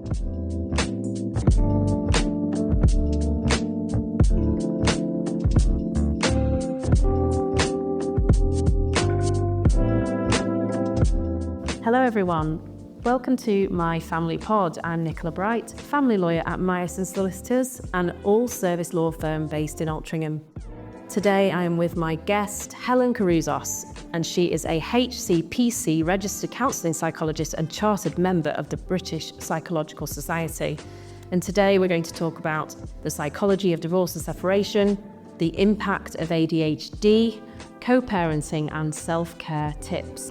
Hello everyone, welcome to MyFamily Pod. I'm Nicola Bright, family lawyer at Myerson Solicitors, an all-service law firm based in Altrincham. Today I am with my guest, Helen Carouzos, and she is a HCPC-registered counselling psychologist and chartered member of the British Psychological Society. And today we're going to talk about the psychology of divorce and separation, the impact of ADHD, co-parenting and self-care tips.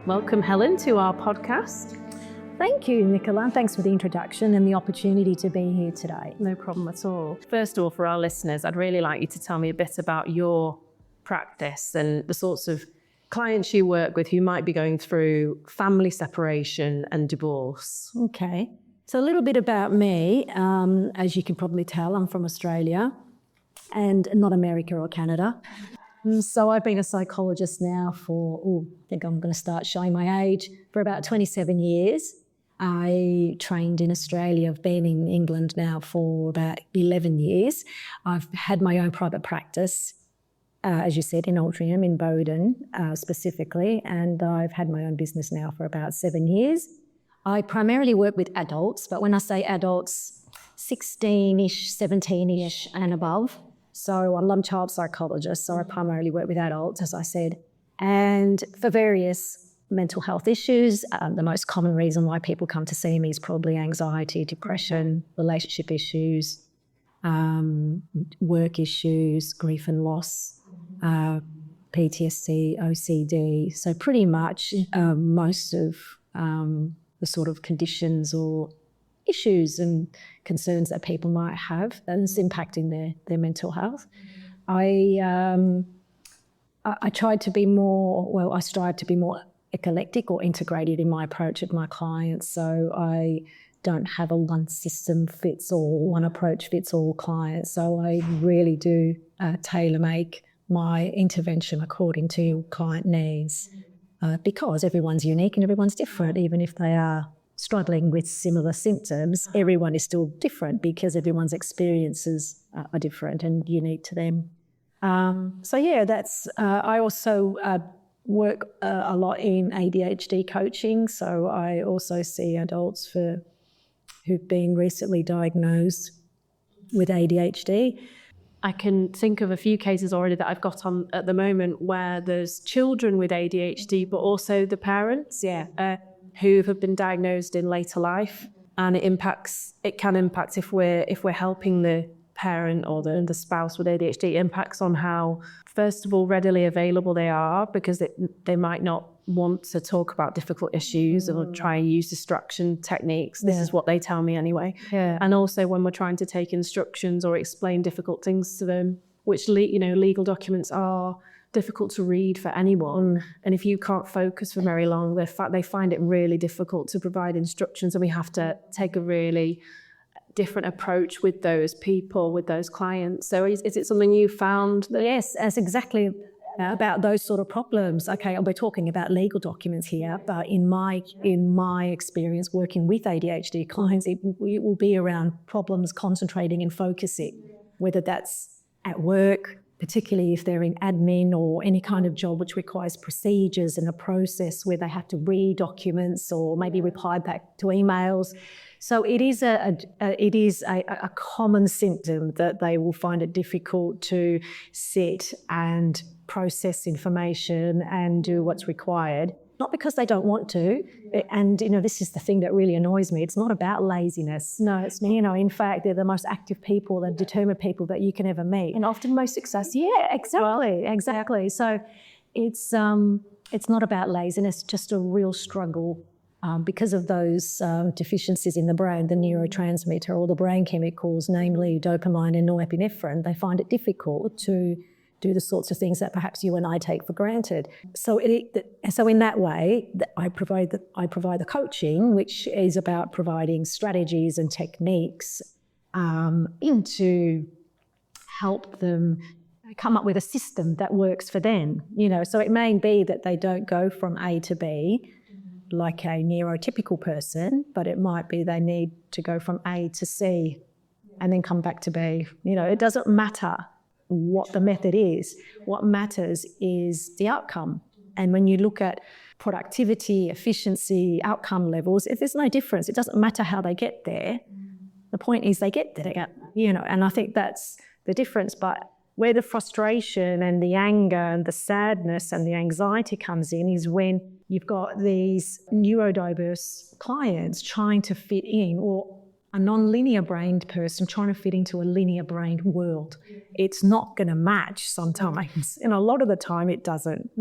Welcome, Helen, to our podcast. Thank you, Nicola, and thanks for the introduction and the opportunity to be here today. No problem at all. First of all, for our listeners, I'd really like you to tell me a bit about your practice and the sorts of clients you work with who might be going through family separation and divorce. Okay, so a little bit about me. As you can probably tell, I'm from Australia and not America or Canada. So I've been a psychologist now for, I think I'm going to start showing my age, for about 27 years. I trained in Australia. I've been in England now for about 11 years. I've had my own private practice, as you said, in Altrincham, in Bowden specifically, and I've had my own business now for about 7 years. I primarily work with adults, but when I say adults, 16-ish, 17-ish and above. So I'm a child psychologist, so I primarily work with adults, as I said, and for various mental health issues. The most common reason why people come to see me is probably anxiety, depression, relationship issues, work issues, grief and loss, PTSD, OCD. So pretty much most of the sort of conditions or issues and concerns that people might have that is impacting their mental health. I strive to be more eclectic or integrated in my approach with my clients. So I don't have a one system fits all, one approach fits all client. So I really do tailor make my intervention according to client needs because everyone's unique and everyone's different, even if they are struggling with similar symptoms, everyone is still different because everyone's experiences are different and unique to them. I also work a lot in ADHD coaching. So I also see adults who've been recently diagnosed with ADHD. I can think of a few cases already that I've got on at the moment where there's children with ADHD, but also the parents. Who have been diagnosed in later life, and it can impact if we're helping the parent or the spouse with ADHD. It impacts on how, first of all, readily available they are, because they might not want to talk about difficult issues or try and use distraction techniques. This is what they tell me anyway. And also when we're trying to take instructions or explain difficult things to them, which legal documents are difficult to read for anyone, and if you can't focus for very long, they find it really difficult to provide instructions, and we have to take a really different approach with those people, with those clients. So is it something you found? Yes, that's exactly about those sort of problems. Okay, we're talking about legal documents here, but in my experience working with ADHD clients, it will be around problems concentrating and focusing, whether that's at work, particularly if they're in admin or any kind of job which requires procedures and a process where they have to read documents or maybe reply back to emails. So it is a common symptom that they will find it difficult to sit and process information and do what's required. Not because they don't want to, and this is the thing that really annoys me. It's not about laziness. No, it's in fact they're the most active people and determined people that you can ever meet, and often most successful. Yeah, exactly. So it's not about laziness, just a real struggle because of those deficiencies in the brain, the neurotransmitter or the brain chemicals, namely dopamine and norepinephrine, they find it difficult to do the sorts of things that perhaps you and I take for granted. So in that way, I provide the coaching, which is about providing strategies and techniques to help them come up with a system that works for them. So it may be that they don't go from A to B like a neurotypical person, but it might be they need to go from A to C and then come back to B. It doesn't matter what the method is. What matters is the outcome. And when you look at productivity, efficiency, outcome levels, if there's no difference, it doesn't matter how they get there. The point is they get there, and I think that's the difference. But where the frustration and the anger and the sadness and the anxiety comes in is when you've got these neurodiverse clients trying to fit in, or a non-linear brained person trying to fit into a linear brained world. It's not going to match sometimes. And a lot of the time it doesn't,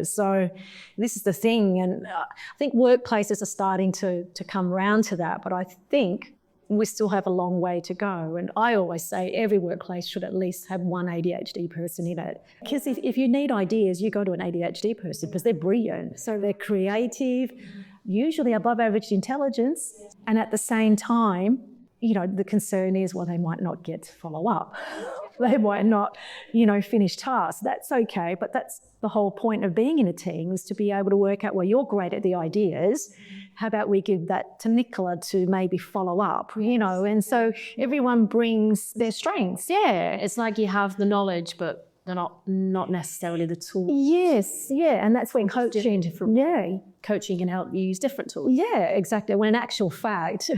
So this is the thing. And I think workplaces are starting to come round to that. But I think we still have a long way to go. And I always say every workplace should at least have one ADHD person in it. Because if you need ideas, you go to an ADHD person because they're brilliant. So they're creative, usually above average intelligence. And at the same time, the concern is, well, they might not get to follow up. They might not, finish tasks. That's okay. But that's the whole point of being in a team, is to be able to work out, well, you're great at the ideas. How about we give that to Nicola to maybe follow up, And so everyone brings their strengths. Yeah. It's like you have the knowledge, but they're not necessarily the tools. Yes, yeah. And that's when coaching can help you use different tools. Yeah, exactly. When in actual fact,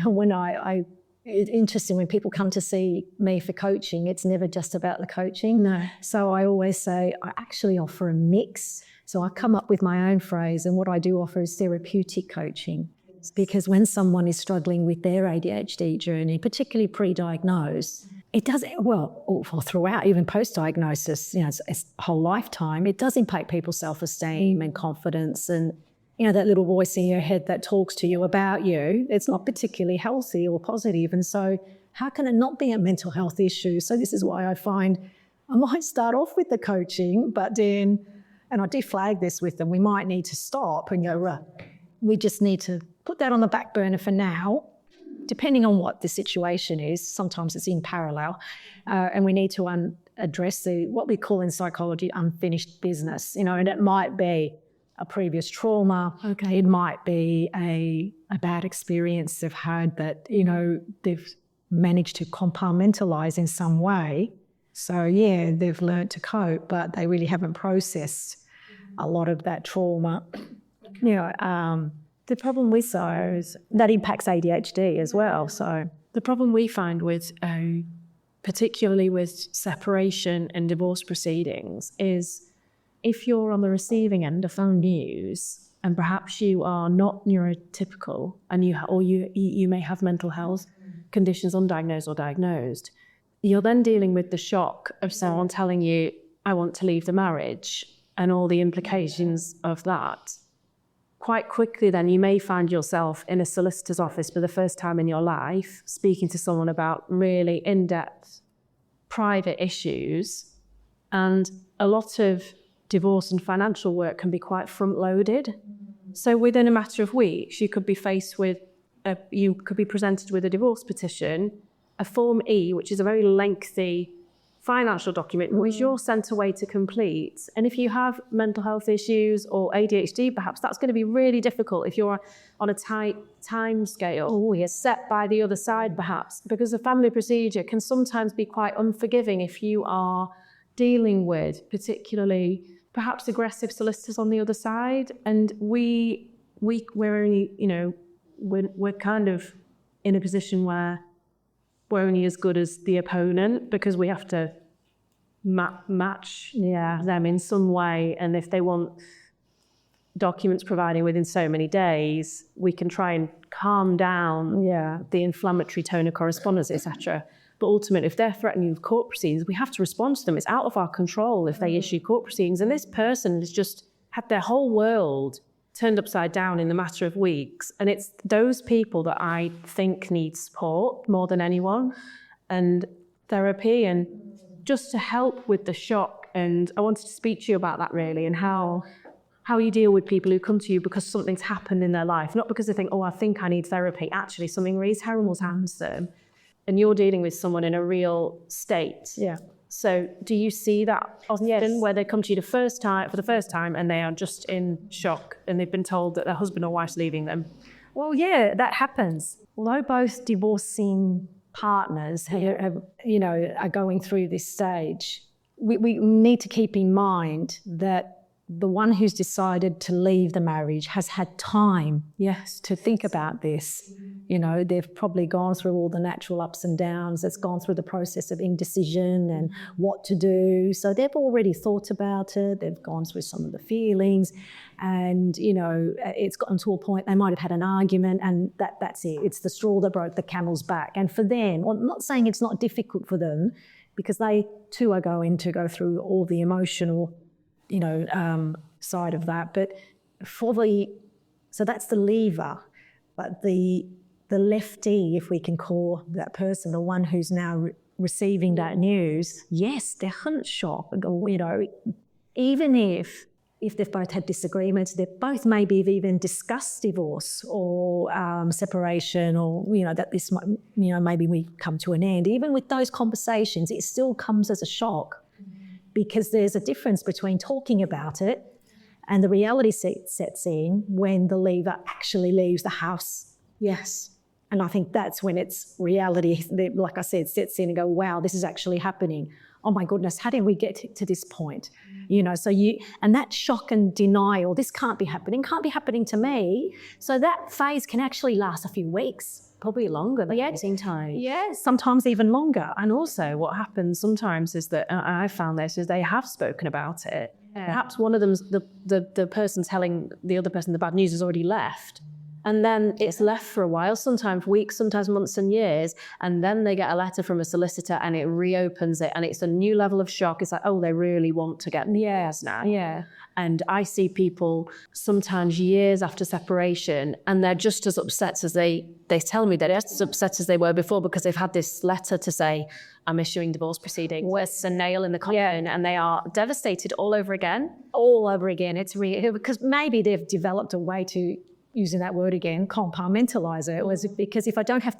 it's interesting when people come to see me for coaching, it's never just about the coaching. No. So I always say I actually offer a mix. So I come up with my own phrase, and what I do offer is therapeutic coaching. Because when someone is struggling with their ADHD journey, particularly pre-diagnosed, it does, or throughout, even post-diagnosis, it's a whole lifetime, it does impact people's self-esteem and confidence, and that little voice in your head that talks to you about you, it's not particularly healthy or positive. And so how can it not be a mental health issue? So this is why I find I might start off with the coaching, but then, and I do flag this with them, we might need to stop and go, we just need to put that on the back burner for now, depending on what the situation is. Sometimes it's in parallel, and we need to address what we call in psychology unfinished business, and it might be a previous trauma. Okay, it might be a bad experience they've had that, they've managed to compartmentalize in some way. So, yeah, they've learned to cope, but they really haven't processed a lot of that trauma. The problem we saw is that impacts ADHD as well. So the problem we find with, particularly with separation and divorce proceedings, is if you're on the receiving end of phone news and perhaps you are not neurotypical and you may have mental health conditions undiagnosed or diagnosed, you're then dealing with the shock of someone telling you, I want to leave the marriage, and all the implications of that. Quite quickly then you may find yourself in a solicitor's office for the first time in your life, speaking to someone about really in-depth private issues, and a lot of divorce and financial work can be quite front-loaded. So within a matter of weeks, you could be presented with a divorce petition, a Form E, which is a very lengthy financial document, which you're sent away to complete. And if you have mental health issues or ADHD, perhaps that's going to be really difficult if you're on a tight time scale, set by the other side perhaps, because a family procedure can sometimes be quite unforgiving if you are dealing with particularly perhaps aggressive solicitors on the other side. And we're only, we're kind of in a position where we're only as good as the opponent, because we have to match them in some way. And if they want documents provided within so many days, we can try and calm down the inflammatory tone of correspondence, etc. But ultimately, if they're threatening with court proceedings, we have to respond to them. It's out of our control if they issue court proceedings. And this person has just had their whole world turned upside down in the matter of weeks. And it's those people that I think need support more than anyone, and therapy, and just to help with the shock. And I wanted to speak to you about that really, and how you deal with people who come to you because something's happened in their life, not because they think, oh, I think I need therapy. Actually, something really terrible's happened to them. And you're dealing with someone in a real state. Yeah. So do you see that often, Yes. where they come to you for the first time and they are just in shock and they've been told that their husband or wife's leaving them? Well, yeah, that happens. Although both divorcing partners are going through this stage, we need to keep in mind that the one who's decided to leave the marriage has had time, yes, to think about this. They've probably gone through all the natural ups and downs. It's gone through the process of indecision and what to do. So they've already thought about it. They've gone through some of the feelings, and it's gotten to a point they might have had an argument, and that's it. It's the straw that broke the camel's back. And for them, I'm not saying it's not difficult for them, because they too are going to go through all the emotional side of that. But so that's the leaver. But the leftee, if we can call that person, the one who's now receiving that news, yes, they're in shock. Even if they've both had disagreements, they both maybe have even discussed divorce or separation, or that this might, maybe we come to an end. Even with those conversations, it still comes as a shock, because there's a difference between talking about it and the reality sets in when the leaver actually leaves the house. Yes. And I think that's when it's reality, like I said, sets in and go, wow, this is actually happening. Oh my goodness, how did we get to this point? And that shock and denial, this can't be happening to me. So that phase can actually last a few weeks. Probably longer than time. Yes, sometimes even longer. And also what happens sometimes is that, I found this, is they have spoken about it. Yeah. Perhaps one of them's, the person telling the other person the bad news has already left. And then it's left for a while, sometimes weeks, sometimes months and years. And then they get a letter from a solicitor and it reopens it. And it's a new level of shock. It's like, oh, they really want to get theirs now. Yeah. And I see people sometimes years after separation, and they're just as upset as they tell me they're just as upset as they were before, because they've had this letter to say, I'm issuing divorce proceedings. It's a nail in the coffin, and they are devastated all over again. All over again. It's real, because maybe they've developed a way to, using that word again, compartmentalize it. Because if they don't have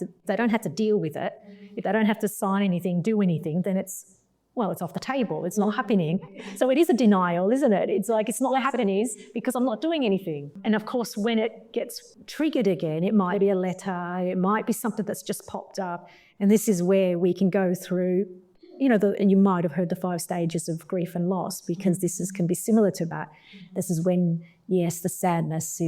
to deal with it, if they don't have to sign anything, do anything, then it's off the table. It's not happening. So it is a denial, isn't it? It's like, it's not happening because I'm not doing anything. And of course, when it gets triggered again, it might be a letter, it might be something that's just popped up. And this is where we can go through, and you might have heard the 5 stages of grief and loss, because can be similar to that. This is when, yes, the sadness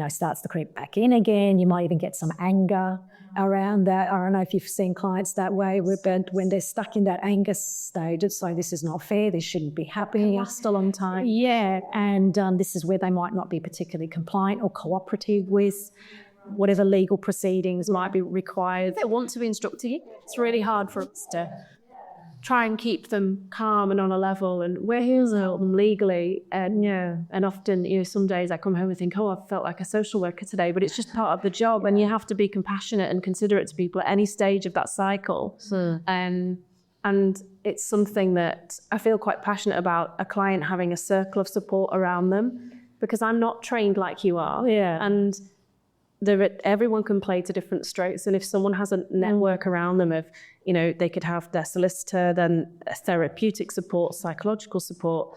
starts to creep back in again. You might even get some anger around that. I don't know if you've seen clients that way, but when they're stuck in that anger stage, it's like, this is not fair, this shouldn't be happening. Last a long time. Yeah, and this is where they might not be particularly compliant or cooperative with whatever legal proceedings might be required. They want to be instructed. It's really hard for us to try and keep them calm and on a level, and we're here to help them legally. And often, some days I come home and think, oh, I felt like a social worker today, but it's just part of the job, and you have to be compassionate and considerate to people at any stage of that cycle. And it's something that I feel quite passionate about, a client having a circle of support around them, because I'm not trained like you are. Yeah. And everyone can play to different strokes, and if someone has a network around them of, they could have their solicitor, then therapeutic support, psychological support,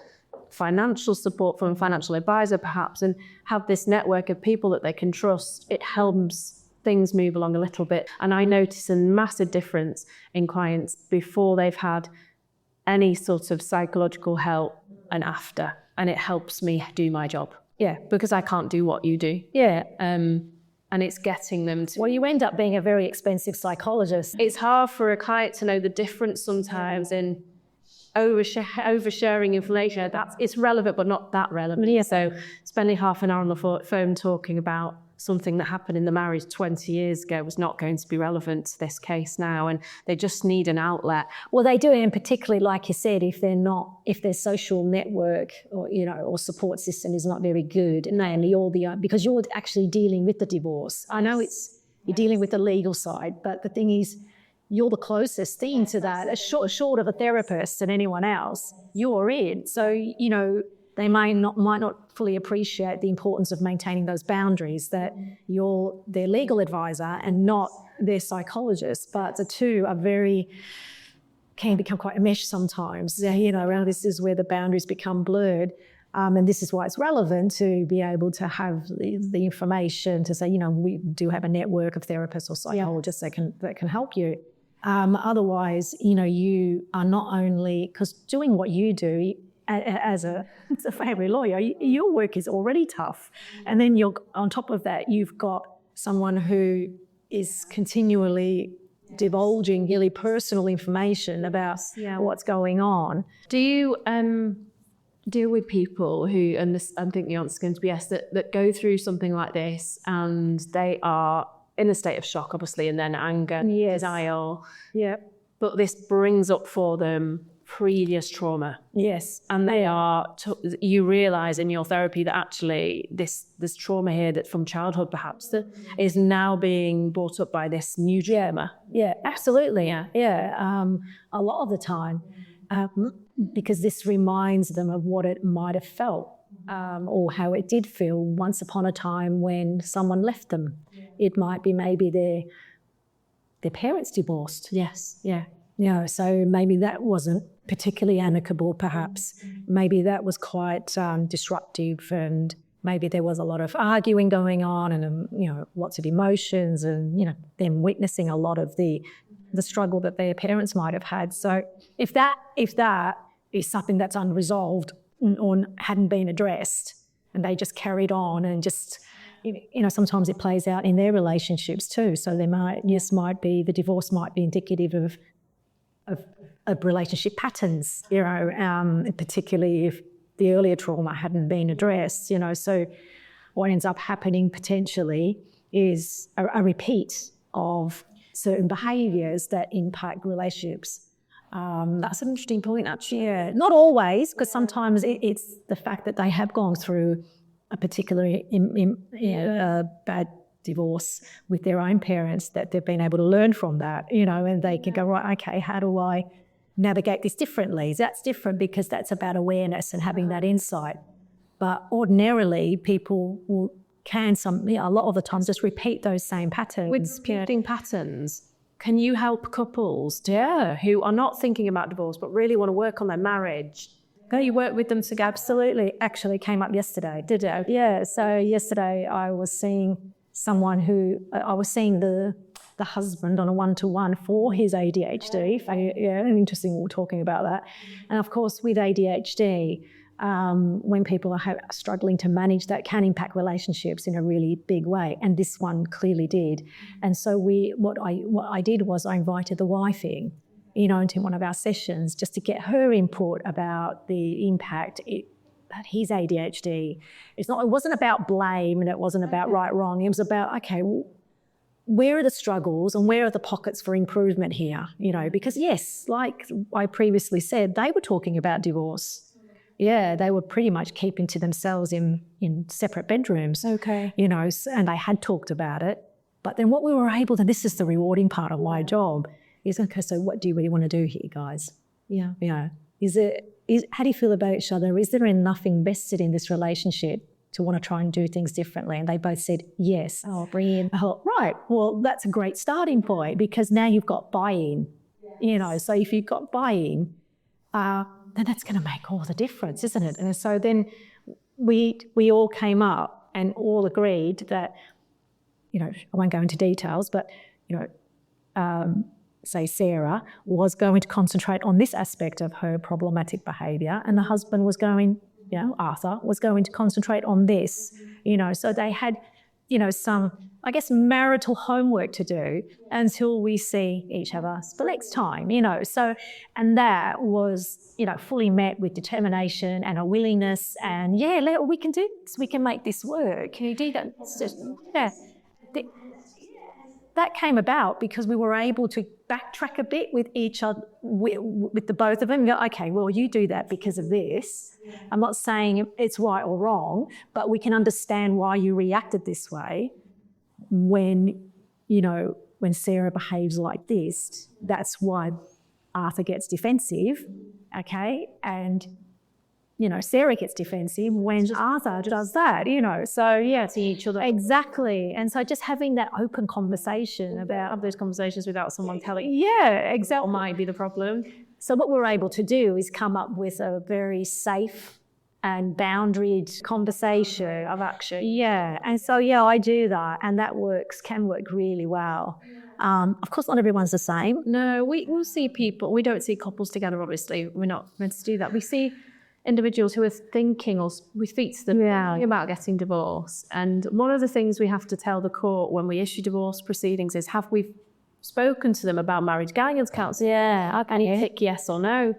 financial support from a financial advisor perhaps, and have this network of people that they can trust, it helps things move along a little bit. And I notice a massive difference in clients before they've had any sort of psychological help and after, and it helps me do my job. Yeah. Because I can't do what you do. Yeah. And it's getting them to... Well, you end up being a very expensive psychologist. It's hard for a client to know the difference sometimes in oversharing information. It's relevant, but not that relevant. Yeah. So spending half an hour on the phone talking about something that happened in the marriage 20 years ago was not going to be relevant to this case now, and they just need an outlet. Well, they do, and particularly, like you said, if their social network or support system is not very good, namely because you're actually dealing with the divorce. I know you're dealing with the legal side, but the thing is, you're the closest thing to that, short of a therapist and anyone else, you're in. So, they might not fully appreciate the importance of maintaining those boundaries, that you're their legal advisor and not their psychologist. But the two can become quite enmeshed sometimes. This is where the boundaries become blurred. And this is why it's relevant to be able to have the information to say, we do have a network of therapists or psychologists that can help you. Otherwise, you are not only, because doing what you do as a family lawyer, your work is already tough. And then on top of that, you've got someone who is continually divulging really personal information about what's going on. Do you deal with people who, and I think the answer is going to be yes, that go through something like this and they are in a state of shock, obviously, and then anger, denial. Yeah. But this brings up for them previous trauma. Yes. And they are, you realise in your therapy that actually this trauma here that from childhood perhaps that is now being brought up by this new trauma. Yeah, absolutely. Yeah. A lot of the time, because this reminds them of what it might have felt or how it did feel once upon a time when someone left them. It might be maybe their parents divorced. Yes. Yeah. So maybe that wasn't particularly amicable, perhaps. Maybe that was quite disruptive, and maybe there was a lot of arguing going on and, lots of emotions and, them witnessing a lot of the struggle that their parents might have had. So if that is something that's unresolved or hadn't been addressed and they just carried on and just, sometimes it plays out in their relationships too. So the divorce might be indicative of relationship patterns, particularly if the earlier trauma hadn't been addressed, So what ends up happening potentially is a repeat of certain behaviours that impact relationships. That's an interesting point, actually. Yeah, not always, because sometimes it's the fact that they have gone through a particularly bad divorce with their own parents that they've been able to learn from that, and they can go, right, okay, how do I navigate this differently? That's different because that's about awareness and having that insight. But ordinarily, people a lot of the time just repeat those same patterns. With repeating patterns, can you help couples who are not thinking about divorce but really want to work on their marriage? Can you work with them together? Absolutely. Actually came up yesterday. Did it? Yeah, so yesterday I was seeing someone I was seeing the husband on a one-to-one for his ADHD. Interesting we're talking about that. And of course with ADHD, when people are struggling to manage that can impact relationships in a really big way. And this one clearly did. And so what I did was I invited the wife in, into one of our sessions just to get her input about the impact that his ADHD. It wasn't about blame and it wasn't about right, wrong. It was about, where are the struggles and where are the pockets for improvement here? Because yes, like I previously said, they were talking about divorce. Yeah, they were pretty much keeping to themselves in separate bedrooms. Okay. And they had talked about it. But then what we were able to, this is the rewarding part of my job, is, okay, so what do you really want to do here, guys? Yeah. How do you feel about each other? Is there enough invested in this relationship to want to try and do things differently? And they both said yes. Oh, brilliant. I thought, right, well, that's a great starting point because now you've got buy-in. So if you've got buy-in, then that's going to make all the difference, isn't it? And so then we all came up and all agreed that, I won't go into details, but, say Sarah was going to concentrate on this aspect of her problematic behaviour and the husband was going, Arthur was going to concentrate on this, so they had, some I guess, marital homework to do until we see each other for next time, So, and that was, fully met with determination and a willingness and, we can do this. We can make this work. Can you do that? Yeah. That came about because we were able to backtrack a bit with each other, with the both of them. Go, okay, well, you do that because of this. I'm not saying it's right or wrong, but we can understand why you reacted this way when Sarah behaves like this. That's why Arthur gets defensive, okay? And Sarah gets defensive when Arthur does that, So, yeah. See each other. Exactly. And so just having that open conversation about... Have those conversations without someone telling Yeah, exactly. what might be the problem. So what we're able to do is come up with a very safe and boundaried conversation of action. Yeah. And so, I do that. And that can work really well. Of course, not everyone's the same. No, we'll see people. We don't see couples together, obviously. We're not meant to do that. We see individuals who are thinking, or we speak to them about getting divorced. And one of the things we have to tell the court when we issue divorce proceedings is, have we spoken to them about marriage guidance counselling? Yeah, okay. And you tick yes or no.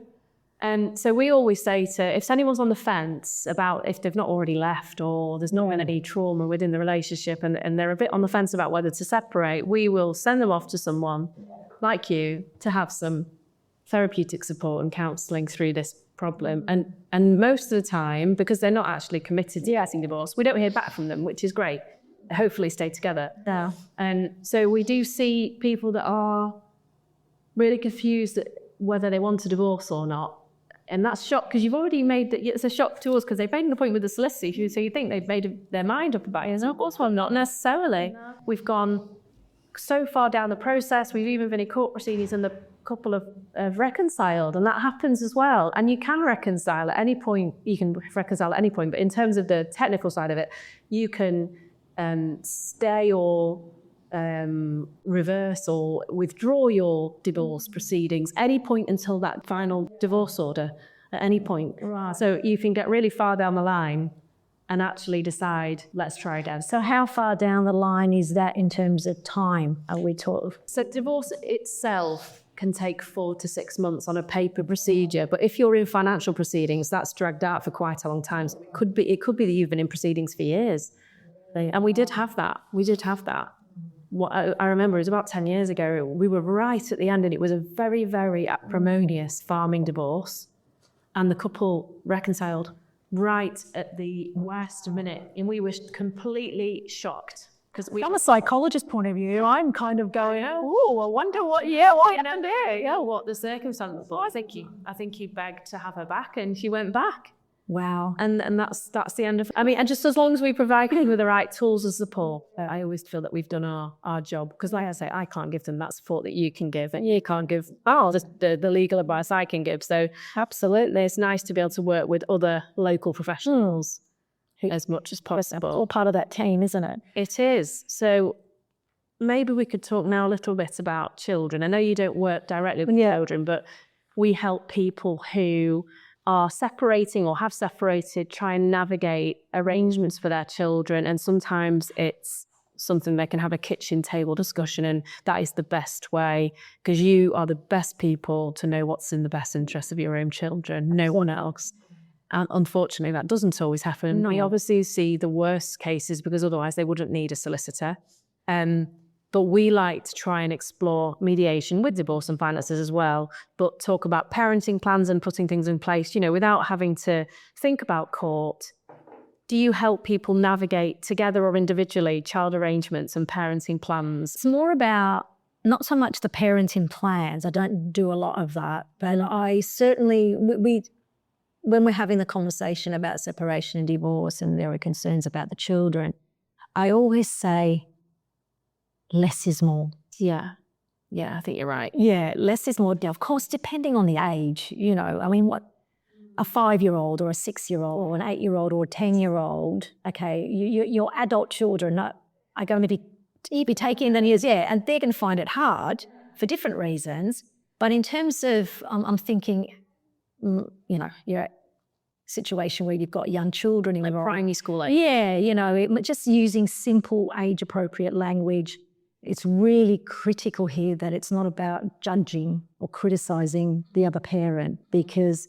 And so we always say if anyone's on the fence about if they've not already left or there's not any trauma within the relationship and they're a bit on the fence about whether to separate, we will send them off to someone like you to have some therapeutic support and counselling through this problem. And most of the time, because they're not actually committed to getting divorced, we don't hear back from them, which is great. They hopefully stay together. Yeah. And so we do see people that are really confused whether they want a divorce or not. And that's shock, because you've already it's a shock to us because they've made an appointment with the solicitor, so you think they've made their mind up about it. And of course, well, not necessarily. No. We've gone so far down the process, we've even been in court proceedings and the couple have reconciled, and that happens as well. And you can reconcile at any point, but in terms of the technical side of it, you can stay or reverse or withdraw your divorce proceedings any point until that final divorce order, at any point. Right. So you can get really far down the line and actually decide, let's try again. So how far down the line is that in terms of time are we talking? So divorce itself can take 4 to 6 months on a paper procedure, but if you're in financial proceedings, that's dragged out for quite a long time. So it could be that you've been in proceedings for years. And we did have that. What I remember, it was about 10 years ago, we were right at the end, and it was a very, very acrimonious farming divorce, and the couple reconciled right at the worst minute, and we were completely shocked. Because from a psychologist point of view, I'm kind of going, I wonder what happened there. Yeah, what the circumstances were. I think he begged to have her back, and she went back. Wow. And that's the end of it. I mean, and just as long as we provide them with the right tools and support, I always feel that we've done our job. Because like I say, I can't give them that support that you can give, and you can't give the legal advice I can give. So absolutely, it's nice to be able to work with other local professionals as much as possible. All part of that team, isn't it? It is. So maybe we could talk now a little bit about children. I know you don't work directly with children, but we help people who are separating or have separated, try and navigate arrangements for their children. And sometimes it's something they can have a kitchen table discussion, and that is the best way, because you are the best people to know what's in the best interest of your own children, no one else. And unfortunately, that doesn't always happen. No. We obviously see the worst cases because otherwise they wouldn't need a solicitor. But we like to try and explore mediation with divorce and finances as well, but talk about parenting plans and putting things in place, without having to think about court. Do you help people navigate together or individually child arrangements and parenting plans? It's more about not so much the parenting plans. I don't do a lot of that, but I certainly, when we're having the conversation about separation and divorce and there are concerns about the children, I always say, less is more. Yeah, I think you're right. Yeah, less is more. Of course, depending on the age, I mean, what a 5-year-old or a 6-year-old or an 8-year-old or a 10-year-old, okay, your adult children are going to be taking the years, and they're going to find it hard for different reasons. But in terms of, I'm thinking, you're situation where you've got young children in primary school age. Yeah, just using simple age-appropriate language. It's really critical here that it's not about judging or criticising the other parent, because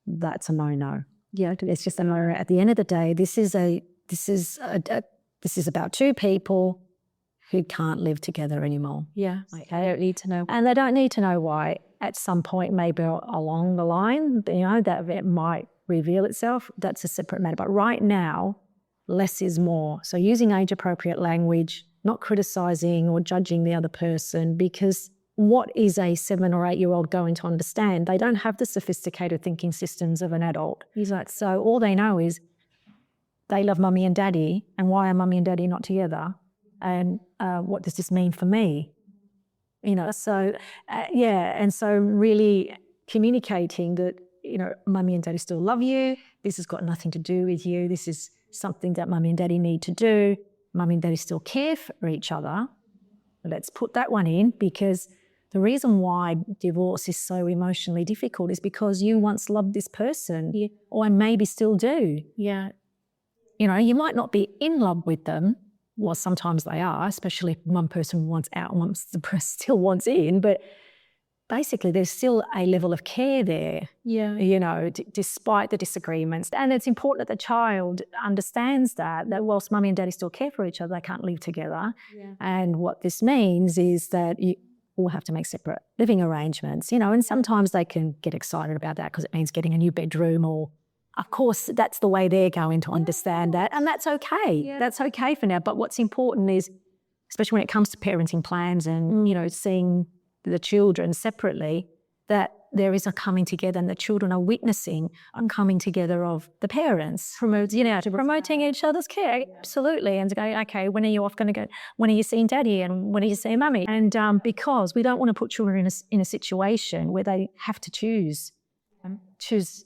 that's a no-no. Yeah, it's just a no. At the end of the day, this is about two people who can't live together anymore. Yeah, okay? They don't need to know. And they don't need to know why. At some point, maybe along the line, that it might reveal itself. That's a separate matter. But right now, less is more. So using age-appropriate language, not criticising or judging the other person, because what is a 7 or 8 year old going to understand? They don't have the sophisticated thinking systems of an adult. So all they know is they love mummy and daddy, and why are mummy and daddy not together? And what does this mean for me? And so really communicating that, mummy and daddy still love you. This has got nothing to do with you. This is something that mummy and daddy need to do. Mummy and daddy still care for each other. Let's put that one in, because the reason why divorce is so emotionally difficult is because you once loved this person, or maybe still do. Yeah. You might not be in love with them. Well, sometimes they are, especially if one person wants out and the person still wants in. But basically, there's still a level of care there, despite the disagreements. And it's important that the child understands that whilst mummy and daddy still care for each other, they can't live together. Yeah. And what this means is that you will have to make separate living arrangements, and sometimes they can get excited about that because it means getting a new bedroom, or of course, that's the way they're going to understand that. And that's okay. Yeah. That's okay for now. But what's important is, especially when it comes to parenting plans and, seeing the children separately, that there is a coming together, and the children are witnessing a coming together of the parents, promoting each other's care. Absolutely. And to go, okay, when are you off going to go? When are you seeing daddy? And when are you seeing mummy? And because we don't want to put children in a situation where they have to choose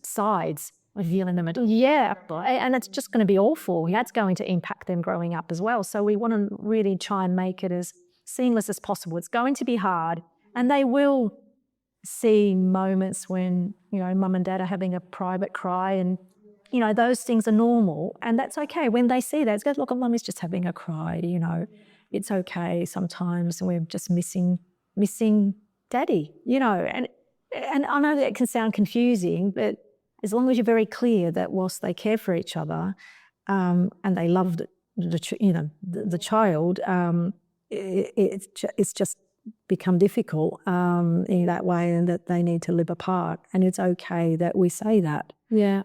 sides. Revealing them. Yeah, and it's just going to be awful. That's going to impact them growing up as well. So we want to really try and make it as seamless as possible. It's going to be hard, and they will see moments when, mum and dad are having a private cry, and, those things are normal, and that's okay. When they see that, it's good, look, mummy's just having a cry, it's okay sometimes, and we're just missing daddy, and I know that it can sound confusing, but as long as you're very clear that whilst they care for each other and they love the child, it's just become difficult in that way, and that they need to live apart. And it's okay that we say that. Yeah.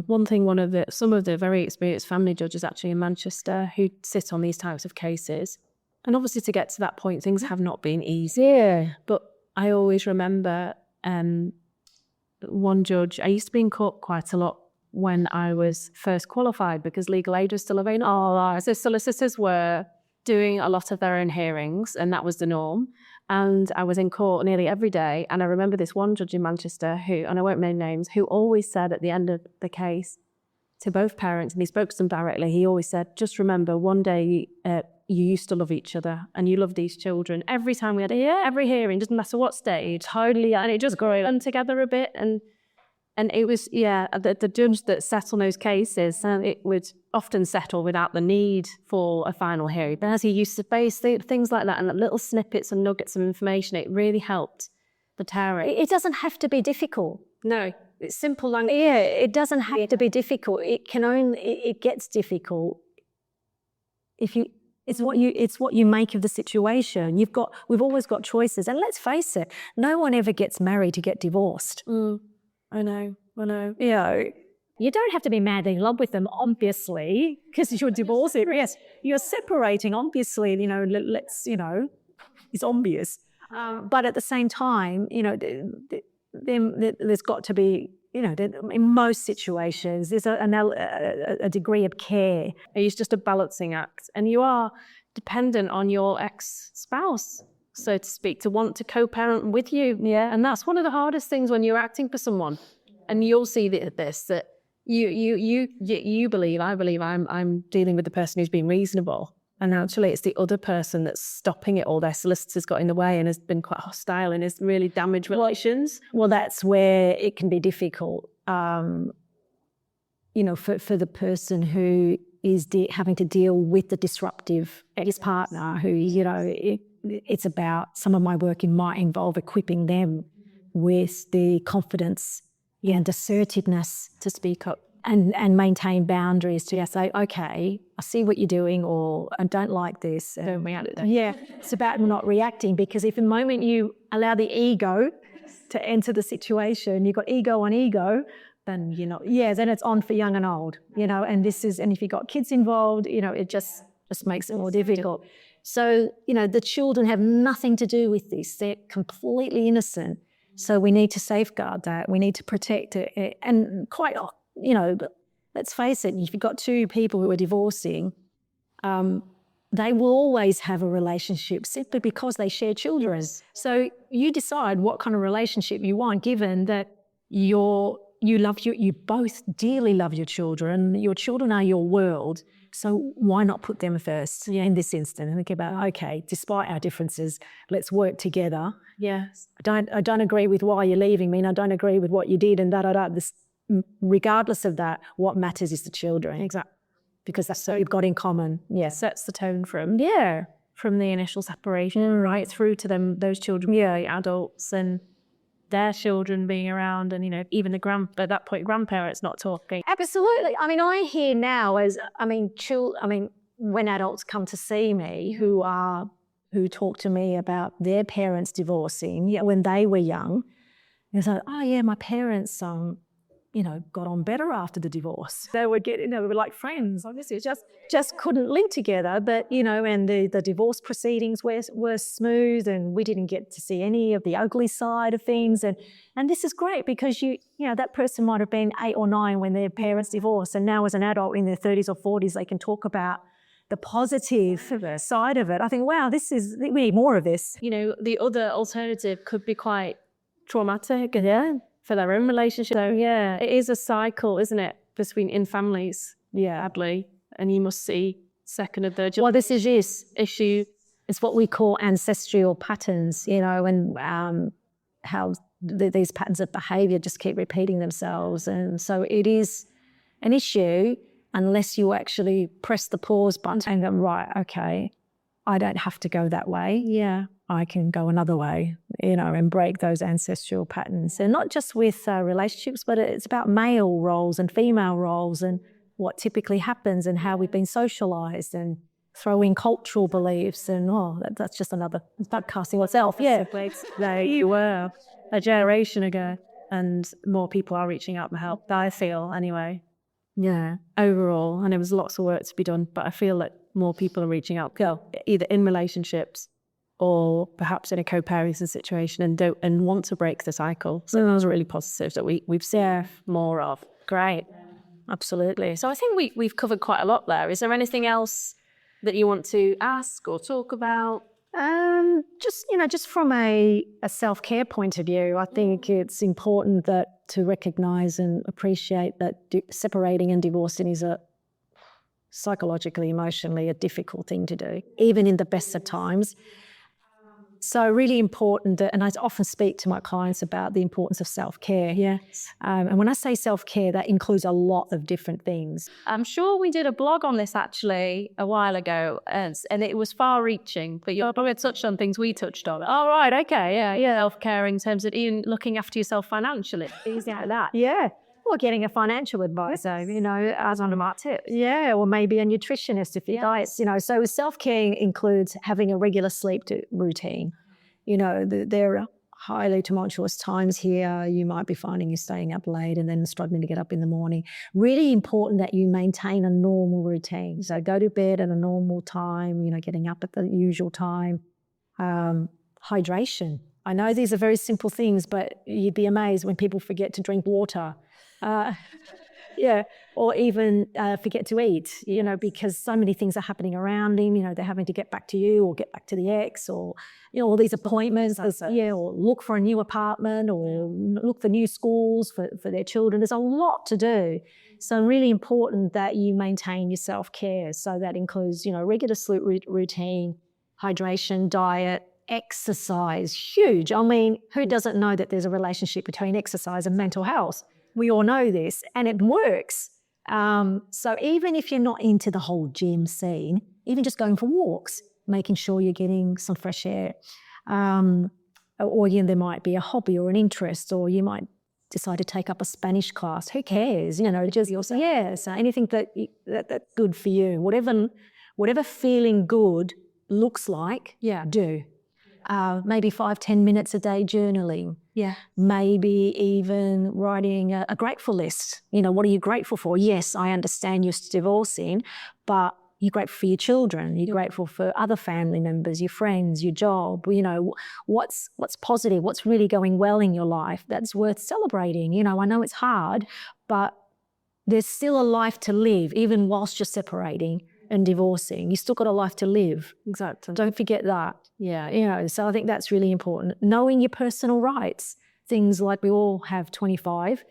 One thing, some of the very experienced family judges actually in Manchester who sit on these types of cases, and obviously to get to that point, things have not been easy. Yeah. But I always remember one judge, I used to be in court quite a lot when I was first qualified, because legal aid was still available. So solicitors were doing a lot of their own hearings, and that was the norm. And I was in court nearly every day. And I remember this one judge in Manchester who, and I won't name names, who always said at the end of the case to both parents, and he spoke to them directly, he always said, just remember, one day you used to love each other and you loved these children. Every time we had every hearing, doesn't matter what stage, totally, and it just grew on together a bit. And it was, the judge that sat on those cases, it would often settle without the need for a final hearing. But as he used to face things like that, and little snippets and nuggets of information, it really helped the parent. It doesn't have to be difficult. No, it's simple language. Yeah, it doesn't have to be difficult. It gets difficult if you. It's what you make of the situation. We've always got choices, and let's face it, no one ever gets married to get divorced. I know. You don't have to be madly in love with them, obviously, because you're divorcing. Yes, you're separating, obviously. It's obvious. But at the same time, there's got to be. In most situations, there's a degree of care. It's just a balancing act. And you are dependent on your ex-spouse, so to speak, to want to co-parent with you. Yeah. And that's one of the hardest things when you're acting for someone. And you'll see that you believe, I believe I'm dealing with the person who's been reasonable. And actually it's the other person that's stopping it all. Their solicitor's got in the way and has been quite hostile and has really damaged relations. Well, that's where it can be difficult. for the person who is having to deal with the disruptive ex-partner who, it's about, some of my work might involve equipping them with the confidence and assertiveness to speak up and maintain boundaries to say, okay, I see what you're doing, or I don't like this. Don't react. Yeah, it's about not reacting, because if the moment you allow the ego to enter the situation, you've got ego on ego, then then it's on for young and old, and if you've got kids involved, it just makes it more difficult. So, the children have nothing to do with this. They're completely innocent. So we need to safeguard that. We need to protect it. And but let's face it, if you've got two people who are divorcing, they will always have a relationship simply because they share children. So you decide what kind of relationship you want, given that you both dearly love your children are your world. So why not put them first in this instance and think about, okay, despite our differences, let's work together. Yes. I don't agree with why you're leaving me, and I don't agree with what you did, and This, regardless of that, what matters is the children. Exactly. Because that's what you've got in common. Yeah. Sets the tone from the initial separation right through to those children, adults, and their children being around, and even at that point grandparents not talking. Absolutely. I mean, I hear now when adults come to see me who talk to me about their parents divorcing when they were young, they say, oh yeah, my parents got on better after the divorce. They were like friends. Obviously, just couldn't live together. But and the divorce proceedings were smooth, and we didn't get to see any of the ugly side of things. And this is great, because that person might have been 8 or 9 when their parents divorced, and now as an adult in their 30s or 40s, they can talk about the positive side of it. I think, wow, we need more of this. The other alternative could be quite traumatic. For their own relationship. So it is a cycle, isn't it, in families, sadly. And you must see second and third. Well, this is issue. It's what we call ancestral patterns, and how these patterns of behaviour just keep repeating themselves. And so it is an issue unless you actually press the pause button and go, right, okay, I don't have to go that way. Yeah. I can go another way, and break those ancestral patterns. And not just with relationships, but it's about male roles and female roles and what typically happens and how we've been socialised, and throw in cultural beliefs, and that's just another podcasting itself. Yeah. You were a generation ago, and more people are reaching out for help, I feel, anyway. Yeah. Overall, and there was lots of work to be done, but I feel that more people are reaching out, either in relationships or perhaps in a co-parenting situation, and want to break the cycle. So that was really positive that we've seen more of. Great. Absolutely. So I think we've covered quite a lot there. Is there anything else that you want to ask or talk about? Just from a self-care point of view, I think it's important to recognise and appreciate that separating and divorcing is psychologically, emotionally, a difficult thing to do, even in the best of times. So really important and I often speak to my clients about the importance of self-care. Yes. And when I say self-care, that includes a lot of different things. I'm sure we did a blog on this actually a while ago, and it was far-reaching, but you're probably touched on things we touched on. Oh, right, okay, yeah. Self-care in terms of even looking after yourself financially, things like that. Yeah. Or getting a financial advisor, as on a mark tip. Yeah, or maybe a nutritionist if your diet's, So self-care includes having a regular sleep routine. There are highly tumultuous times here. You might be finding you're staying up late and then struggling to get up in the morning. Really important that you maintain a normal routine. So go to bed at a normal time, getting up at the usual time. Hydration. I know these are very simple things, but you'd be amazed when people forget to drink water. Or even forget to eat, because so many things are happening around him. They're having to get back to you or get back to the ex, or, all these appointments, or look for a new apartment or look for new schools for their children. There's a lot to do. So really important that you maintain your self-care. So that includes, regular sleep routine, hydration, diet, exercise, huge. I mean, who doesn't know that there's a relationship between exercise and mental health? We all know this, and it works. So even if you're not into the whole gym scene, even just going for walks, making sure you're getting some fresh air, or there might be a hobby or an interest, or you might decide to take up a Spanish class. Who cares? Just so anything that's good for you, whatever feeling good looks like, do. Maybe 5-10 minutes a day journaling. Yeah. Maybe even writing a grateful list. What are you grateful for? Yes, I understand you're divorcing, but you're grateful for your children. You're grateful for other family members, your friends, your job. What's positive? What's really going well in your life that's worth celebrating? I know it's hard, but there's still a life to live, even whilst you're separating and divorcing. You still got a life to live. Exactly. Don't forget that. Yeah. So I think that's really important. Knowing your personal rights, things like we all have 25,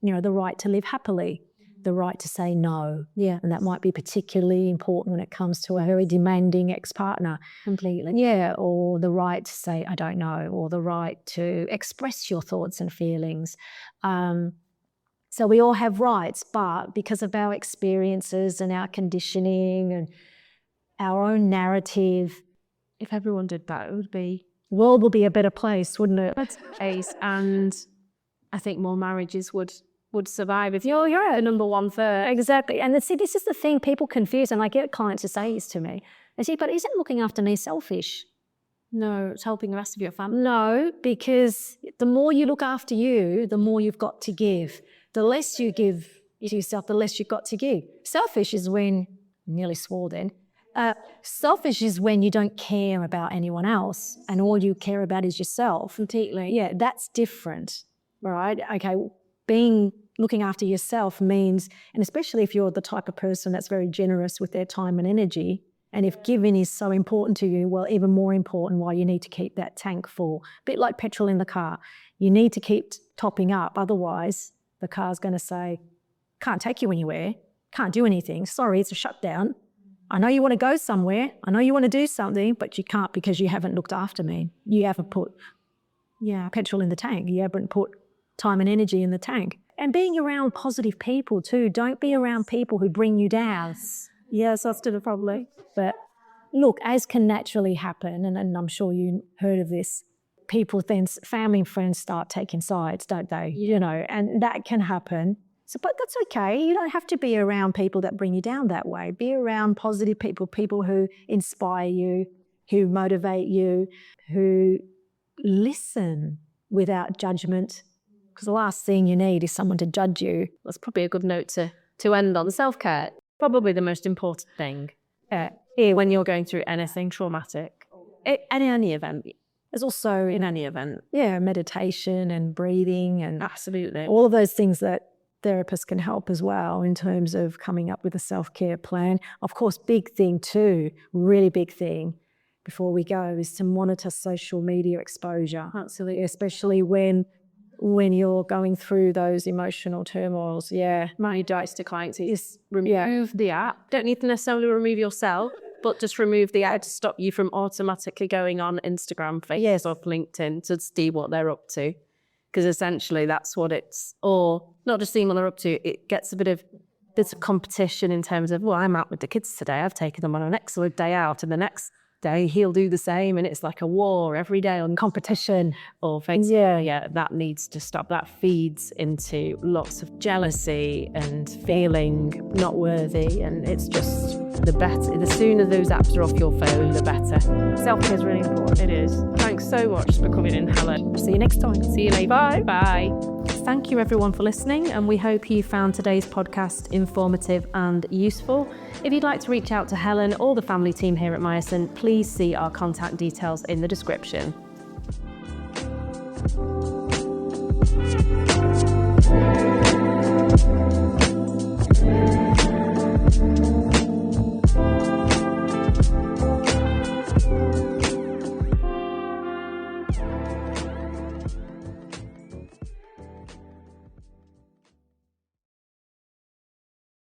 the right to live happily, the right to say no. Yeah. And that might be particularly important when it comes to a very demanding ex-partner. Completely. Yeah. Or the right to say, I don't know, or the right to express your thoughts and feelings. So we all have rights, but because of our experiences and our conditioning and our own narrative, if everyone did that, world will be a better place, wouldn't it? And I think more marriages would survive if you're at number 1/3. Exactly. And see, this is the thing people confuse, and I get clients who say this to me. They say, but isn't looking after me selfish? No, it's helping the rest of your family. No, because the more you look after you, the more you've got to give. The less you give to yourself, the less you've got to give. Selfish is when, nearly swore then, selfish is when you don't care about anyone else and all you care about is yourself. Completely. Yeah, that's different, right? Okay, looking after yourself means, and especially if you're the type of person that's very generous with their time and energy, and if giving is so important to you, well, even more important why you need to keep that tank full. A bit like petrol in the car. You need to keep topping up, otherwise the car's going to say, can't take you anywhere, can't do anything, sorry, it's a shutdown. I know you want to go somewhere, I know you want to do something, but you can't because you haven't looked after me. You haven't put petrol in the tank. You haven't put time and energy in the tank. And being around positive people too. Don't be around people who bring you down. Yes, that's still a problem. But look, as can naturally happen, and I'm sure you heard of this, people then, family and friends start taking sides, don't they? And that can happen. So, but that's okay. You don't have to be around people that bring you down that way. Be around positive people, people who inspire you, who motivate you, who listen without judgment. Because the last thing you need is someone to judge you. That's probably a good note to end on. Self-care, probably the most important thing when you're going through anything traumatic, in any event. There's also, in any event, meditation and breathing and absolutely all of those things that therapists can help as well in terms of coming up with a self-care plan. Of course, big thing too, really big thing before we go is to monitor social media exposure. Absolutely. Especially when you're going through those emotional turmoils. Yeah. My advice to clients is remove the app. Don't need to necessarily remove yourself, but just remove the app to stop you from automatically going on Instagram, Facebook, LinkedIn to see what they're up to. Because essentially that's what it's, or not just seeing what they're up to, it gets a bit of competition in terms of, well, I'm out with the kids today, I've taken them on an excellent day out, and the next day he'll do the same, and it's like a war every day on competition or things. Yeah, that needs to stop. That feeds into lots of jealousy and feeling not worthy, and it's just the sooner those apps are off your phone, the better. Self-care is really important. It is. Thanks so much for coming in, Helen. See you next time. See you later. Bye. Thank you everyone for listening, and we hope you found today's podcast informative and useful. If you'd like to reach out to Helen or the family team here at Myerson, please see our contact details in the description.